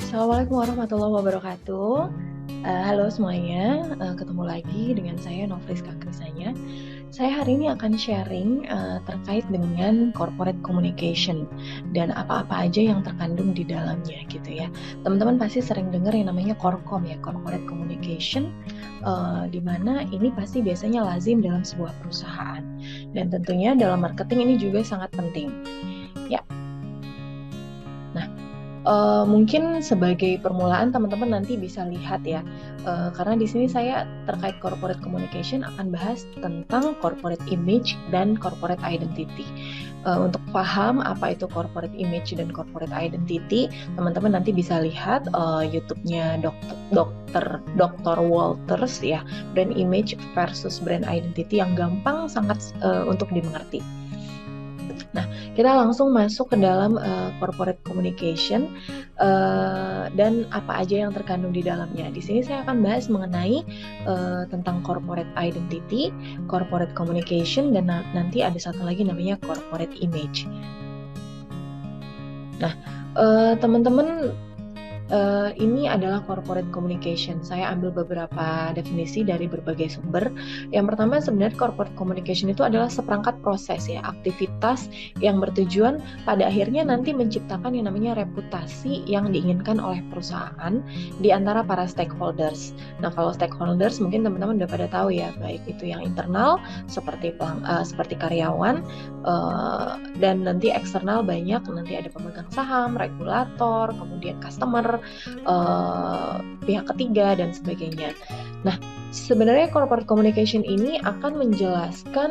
Assalamualaikum warahmatullahi wabarakatuh. Halo semuanya, ketemu lagi dengan saya Nofriska Krisanya. Saya hari ini akan sharing terkait dengan corporate communication dan apa-apa aja yang terkandung di dalamnya gitu ya. Teman-teman pasti sering dengar yang namanya Corcom ya, corporate communication, di mana ini pasti biasanya lazim dalam sebuah perusahaan. Dan tentunya dalam marketing ini juga sangat penting. Ya, mungkin sebagai permulaan teman-teman nanti bisa lihat ya, karena di sini saya terkait corporate communication akan bahas tentang corporate image dan corporate identity. Untuk paham apa itu corporate image dan corporate identity, teman-teman nanti bisa lihat YouTube-nya Dr. Walters ya, brand image versus brand identity yang gampang sangat untuk dimengerti. Nah, kita langsung masuk ke dalam corporate communication dan apa aja yang terkandung di dalamnya. Di sini saya akan bahas mengenai tentang corporate identity, corporate communication, dan nanti ada satu lagi namanya corporate image. Nah, teman-teman, ini adalah corporate communication. Saya ambil beberapa definisi dari berbagai sumber. Yang pertama, sebenarnya corporate communication itu adalah seperangkat proses ya, aktivitas yang bertujuan pada akhirnya nanti menciptakan yang namanya reputasi yang diinginkan oleh perusahaan di antara para stakeholders. Nah, kalau stakeholders mungkin teman-teman udah pada tahu ya, baik itu yang internal seperti karyawan, dan nanti eksternal banyak, nanti ada pemegang saham, regulator, kemudian customer, pihak ketiga dan sebagainya. Nah, sebenarnya corporate communication ini akan menjelaskan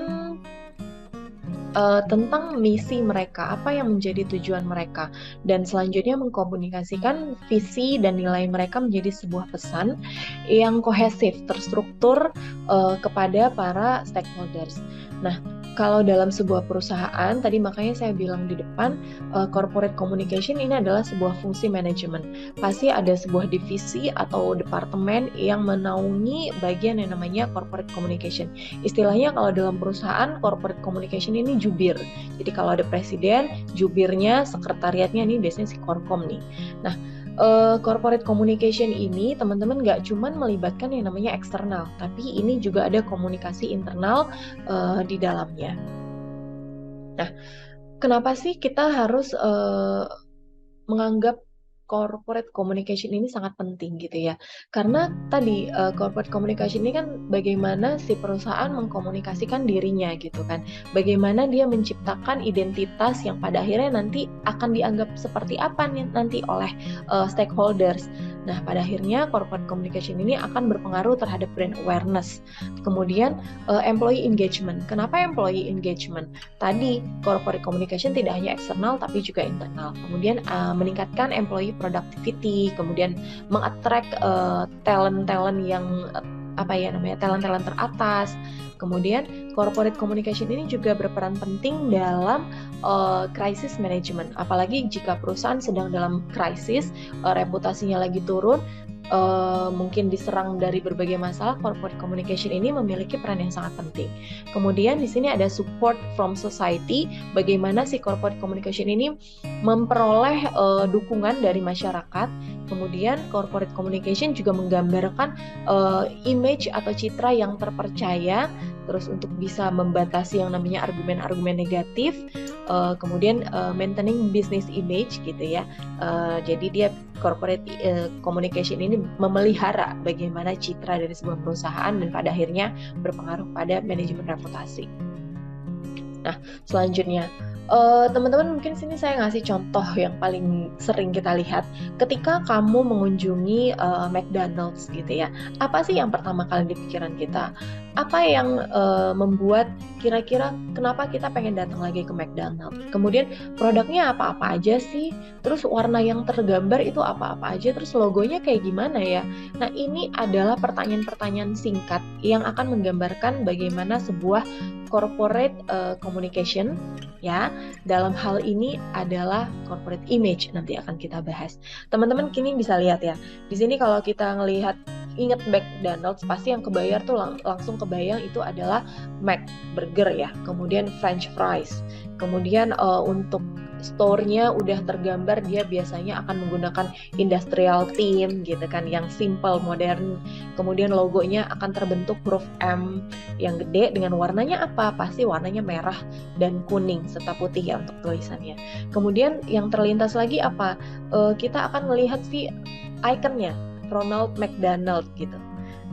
tentang misi mereka, apa yang menjadi tujuan mereka, dan selanjutnya mengkomunikasikan visi dan nilai mereka menjadi sebuah pesan yang kohesif, terstruktur kepada para stakeholders. Nah, kalau dalam sebuah perusahaan, tadi makanya saya bilang di depan, corporate communication ini adalah sebuah fungsi manajemen. Pasti ada sebuah divisi atau departemen yang menaungi bagian yang namanya corporate communication. Istilahnya kalau dalam perusahaan, corporate communication ini jubir. Jadi kalau ada presiden, jubirnya, sekretariatnya ini biasanya si Korkom nih. Nah, corporate communication ini teman-teman nggak cuma melibatkan yang namanya eksternal, tapi ini juga ada komunikasi internal di dalamnya. Nah, kenapa sih kita harus menganggap corporate communication ini sangat penting gitu ya? Karena tadi corporate communication ini kan bagaimana si perusahaan mengkomunikasikan dirinya gitu kan. Bagaimana dia menciptakan identitas yang pada akhirnya nanti akan dianggap seperti apa nih nanti oleh stakeholders. Nah, pada akhirnya corporate communication ini akan berpengaruh terhadap brand awareness. Kemudian employee engagement. Kenapa employee engagement? Tadi corporate communication tidak hanya eksternal tapi juga internal. Kemudian meningkatkan employee productivity, kemudian mengattract talent-talent yang talent-talent teratas. Kemudian corporate communication ini juga berperan penting dalam crisis management. Apalagi jika perusahaan sedang dalam krisis, reputasinya lagi turun, mungkin diserang dari berbagai masalah, corporate communication ini memiliki peran yang sangat penting. Kemudian di sini ada support from society, bagaimana si corporate communication ini memperoleh dukungan dari masyarakat. Kemudian corporate communication juga menggambarkan image atau citra yang terpercaya, terus untuk bisa membatasi yang namanya argumen-argumen negatif, kemudian maintaining business image gitu ya. Jadi dia corporate communication ini memelihara bagaimana citra dari sebuah perusahaan dan pada akhirnya berpengaruh pada manajemen reputasi. Nah, selanjutnya teman-teman mungkin sini saya ngasih contoh yang paling sering kita lihat ketika kamu mengunjungi McDonald's gitu ya. Apa sih yang pertama kali di pikiran kita? Apa yang membuat kira-kira kenapa kita pengen datang lagi ke McDonald's? Kemudian produknya apa-apa aja sih? Terus warna yang tergambar itu apa-apa aja? Terus logonya kayak gimana ya? Nah, ini adalah pertanyaan-pertanyaan singkat yang akan menggambarkan bagaimana sebuah corporate communication ya. Dalam hal ini adalah corporate image, nanti akan kita bahas. Teman-teman kini bisa lihat ya. Di sini kalau kita ngelihat ingat McDonald's pasti yang kebayar tuh langsung kebayang itu adalah Mac burger ya. Kemudian French fries. Kemudian untuk store-nya udah tergambar, dia biasanya akan menggunakan industrial theme gitu kan, yang simple, modern. Kemudian logonya akan terbentuk huruf M yang gede dengan warnanya apa? Pasti warnanya merah dan kuning serta putih ya untuk tulisannya. Kemudian yang terlintas lagi apa? Kita akan melihat si ikonnya, Ronald McDonald gitu.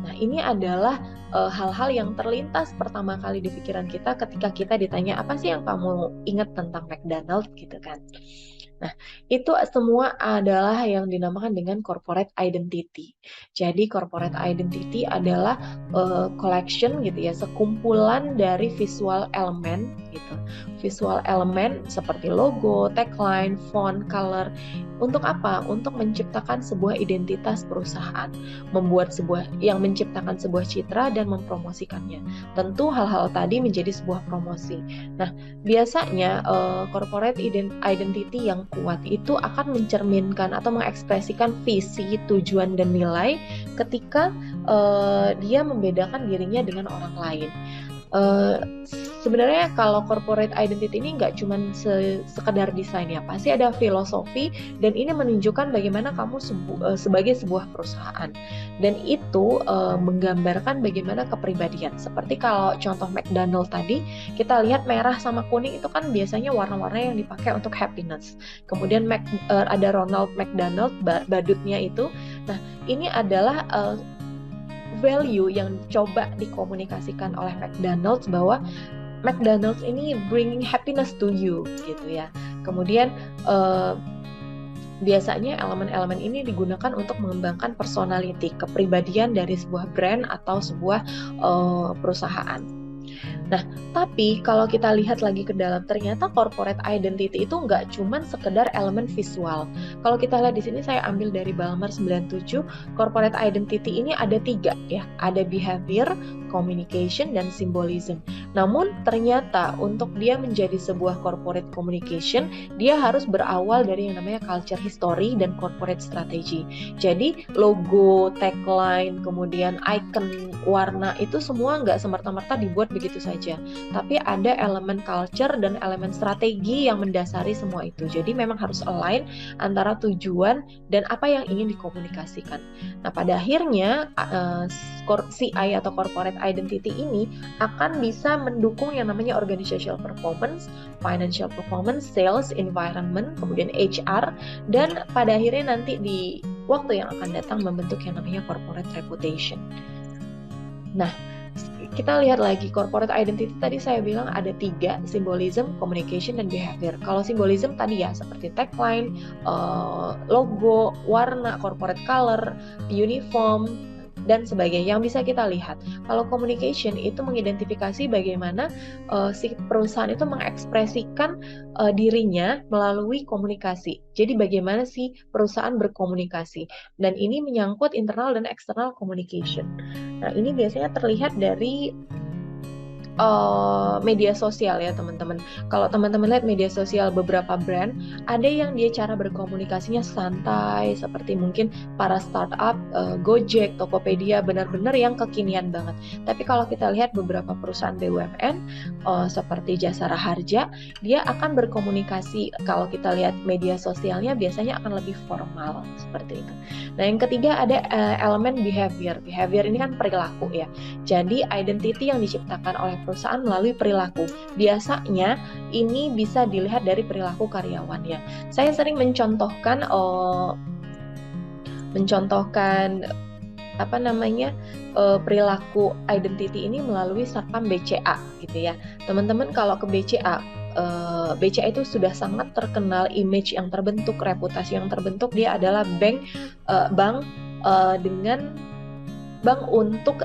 Nah, ini adalah hal-hal yang terlintas pertama kali di pikiran kita ketika kita ditanya apa sih yang kamu ingat tentang McDonald gitu kan. Nah, itu semua adalah yang dinamakan dengan corporate identity. Jadi corporate identity adalah collection gitu ya, sekumpulan dari visual element gitu. Visual element seperti logo, tagline, font, color. Untuk apa? Untuk menciptakan sebuah identitas perusahaan, menciptakan sebuah citra dan mempromosikannya. Tentu hal-hal tadi menjadi sebuah promosi. Nah, biasanya corporate identity yang kuat itu akan mencerminkan atau mengekspresikan visi, tujuan, dan nilai ketika dia membedakan dirinya dengan orang lain. Sebenarnya kalau corporate identity ini nggak cuma sekedar desain ya, pasti ada filosofi, dan ini menunjukkan bagaimana kamu sebagai sebuah perusahaan, dan itu menggambarkan bagaimana kepribadian. Seperti kalau contoh McDonald tadi, kita lihat merah sama kuning itu kan biasanya warna-warna yang dipakai untuk happiness. Kemudian ada Ronald McDonald, badutnya itu. Nah, ini adalah value yang coba dikomunikasikan oleh McDonald's, bahwa McDonald's ini bringing happiness to you gitu ya. Kemudian biasanya elemen-elemen ini digunakan untuk mengembangkan personality, kepribadian dari sebuah brand atau sebuah perusahaan. Nah, tapi kalau kita lihat lagi ke dalam, ternyata corporate identity itu nggak cuman sekedar elemen visual. Kalau kita lihat di sini, saya ambil dari Ballmer 97, corporate identity ini ada 3 ya, ada behavior, communication, dan symbolism. Namun ternyata untuk dia menjadi sebuah corporate communication, dia harus berawal dari yang namanya culture history dan corporate strategy. Jadi logo, tagline, kemudian icon, warna, itu semua nggak semerta-merta dibuat begitu saja, tapi ada elemen culture dan elemen strategi yang mendasari semua itu. Jadi memang harus align antara tujuan dan apa yang ingin dikomunikasikan. Nah, pada akhirnya CI atau corporate identity ini akan bisa mendukung yang namanya organizational performance, financial performance, sales, environment, kemudian HR, dan pada akhirnya nanti di waktu yang akan datang membentuk yang namanya corporate reputation. Nah, kita lihat lagi corporate identity tadi saya bilang ada 3, symbolism, communication, dan behavior. Kalau symbolism tadi ya seperti tagline, logo, warna, corporate color, uniform, dan sebagainya yang bisa kita lihat. Kalau communication itu mengidentifikasi bagaimana si perusahaan itu mengekspresikan dirinya melalui komunikasi. Jadi bagaimana si perusahaan berkomunikasi, dan ini menyangkut internal dan external communication. Nah, ini biasanya terlihat dari media sosial ya teman-teman. Kalau teman-teman lihat media sosial beberapa brand, ada yang dia cara berkomunikasinya santai, seperti mungkin para startup, Gojek, Tokopedia, benar-benar yang kekinian banget. Tapi kalau kita lihat beberapa perusahaan BUMN seperti Jasara Harja, dia akan berkomunikasi, kalau kita lihat media sosialnya biasanya akan lebih formal seperti itu. Nah, yang ketiga ada elemen behavior. Behavior ini kan perilaku ya. Jadi identity yang diciptakan oleh perusahaan melalui perilaku. Biasanya ini bisa dilihat dari perilaku karyawannya. Saya sering mencontohkan perilaku identity ini melalui Satpam BCA gitu ya. Teman-teman kalau ke BCA, BCA itu sudah sangat terkenal, image yang terbentuk, reputasi yang terbentuk, dia adalah bank untuk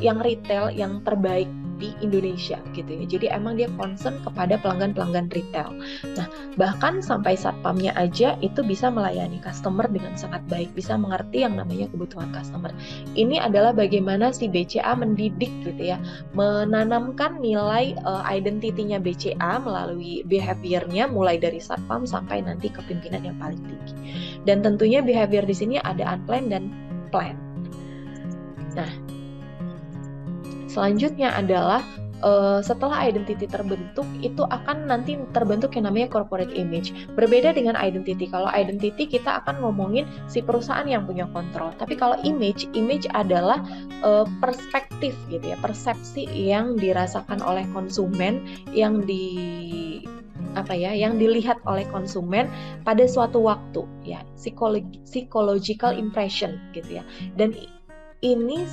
yang retail yang terbaik di Indonesia gitu ya. Jadi emang dia concern kepada pelanggan-pelanggan retail. Nah, bahkan sampai satpamnya aja itu bisa melayani customer dengan sangat baik, bisa mengerti yang namanya kebutuhan customer. Ini adalah bagaimana si BCA mendidik gitu ya, menanamkan nilai identity-nya BCA melalui behavior-nya, mulai dari satpam sampai nanti ke pimpinan yang paling tinggi. Dan tentunya behavior di sini ada unplanned dan planned. Nah, selanjutnya adalah setelah identity terbentuk itu akan nanti terbentuk yang namanya corporate image. Berbeda dengan identity. Kalau identity kita akan ngomongin si perusahaan yang punya kontrol. Tapi kalau image adalah perspektif gitu ya, persepsi yang dirasakan oleh konsumen, yang yang dilihat oleh konsumen pada suatu waktu ya, psychological impression gitu ya. Dan ini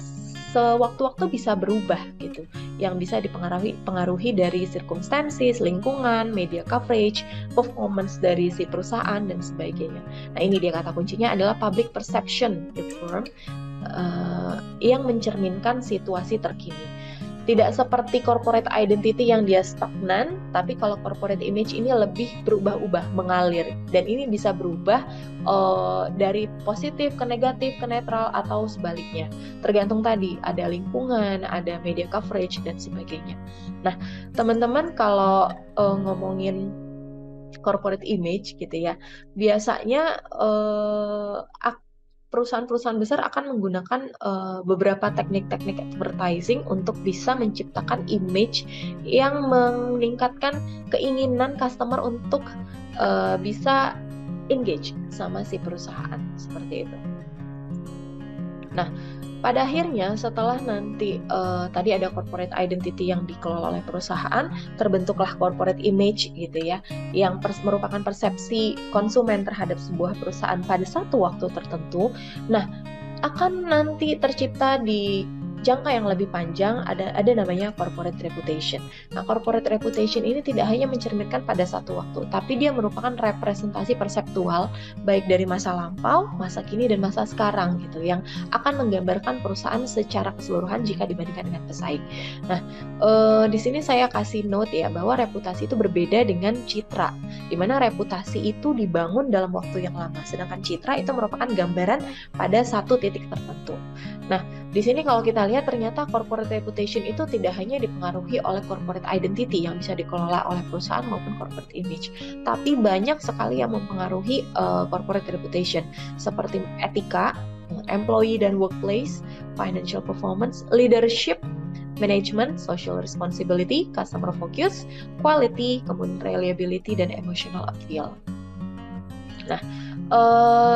sewaktu-waktu bisa berubah gitu, yang bisa dipengaruhi dari circumstances, lingkungan, media coverage, performance dari si perusahaan dan sebagainya. Nah, ini dia kata kuncinya adalah public perception reform yang mencerminkan situasi terkini. Tidak seperti corporate identity yang dia stagnan, tapi kalau corporate image ini lebih berubah-ubah, mengalir. Dan ini bisa berubah dari positif ke negatif, ke netral, atau sebaliknya. Tergantung tadi, ada lingkungan, ada media coverage, dan sebagainya. Nah, teman-teman kalau ngomongin corporate image gitu ya, biasanya perusahaan-perusahaan besar akan menggunakan beberapa teknik-teknik advertising untuk bisa menciptakan image yang meningkatkan keinginan customer untuk bisa engage sama si perusahaan seperti itu. Nah, pada akhirnya setelah nanti tadi ada corporate identity yang dikelola oleh perusahaan, terbentuklah corporate image gitu ya, yang merupakan persepsi konsumen terhadap sebuah perusahaan pada satu waktu tertentu. Nah, akan nanti tercipta di jangka yang lebih panjang ada namanya corporate reputation. Nah, corporate reputation ini tidak hanya mencerminkan pada satu waktu, tapi dia merupakan representasi perseptual baik dari masa lampau, masa kini, dan masa sekarang gitu, yang akan menggambarkan perusahaan secara keseluruhan jika dibandingkan dengan pesaing. Nah, di sini saya kasih note ya bahwa reputasi itu berbeda dengan citra, di mana reputasi itu dibangun dalam waktu yang lama, sedangkan citra itu merupakan gambaran pada satu titik tertentu. Nah, di sini kalau kita lihat ternyata corporate reputation itu tidak hanya dipengaruhi oleh corporate identity yang bisa dikelola oleh perusahaan maupun corporate image, tapi banyak sekali yang mempengaruhi corporate reputation seperti etika, employee dan workplace, financial performance, leadership, management, social responsibility, customer focus, quality, kemudian reliability, dan emotional appeal. Nah,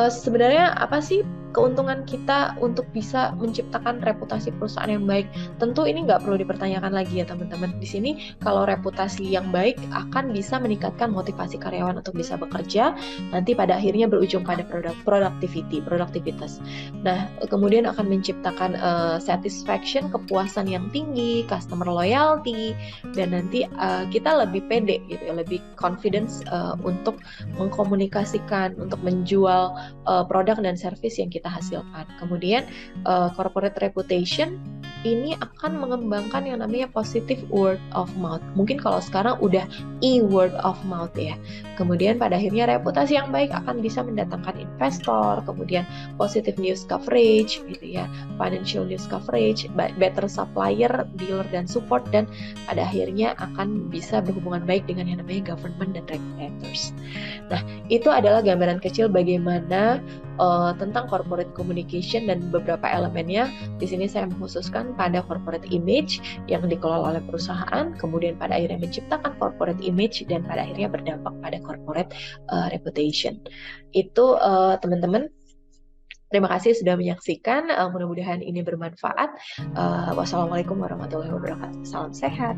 sebenarnya apa sih keuntungan kita untuk bisa menciptakan reputasi perusahaan yang baik? Tentu ini nggak perlu dipertanyakan lagi ya teman-teman. Di sini kalau reputasi yang baik akan bisa meningkatkan motivasi karyawan untuk bisa bekerja, nanti pada akhirnya berujung pada produktivitas. Nah, kemudian akan menciptakan satisfaction, kepuasan yang tinggi, customer loyalty, dan nanti kita lebih pede gitu ya, lebih confidence untuk mengkomunikasikan, untuk menjual produk dan service yang kita hasilkan. Kemudian corporate reputation ini akan mengembangkan yang namanya positive word of mouth. Mungkin kalau sekarang udah word of mouth ya. Kemudian pada akhirnya reputasi yang baik akan bisa mendatangkan investor, kemudian positive news coverage gitu ya, financial news coverage, better supplier, dealer dan support, dan pada akhirnya akan bisa berhubungan baik dengan yang namanya government dan regulators. Nah, itu adalah gambaran kecil bagaimana tentang corporate communication dan beberapa elemennya. Di sini saya mengkhususkan pada corporate image yang dikelola oleh perusahaan, kemudian pada akhirnya menciptakan corporate image, dan pada akhirnya berdampak pada corporate reputation. Itu teman-teman. Terima kasih sudah menyaksikan. Mudah-mudahan ini bermanfaat. Wassalamualaikum warahmatullahi wabarakatuh. Salam sehat.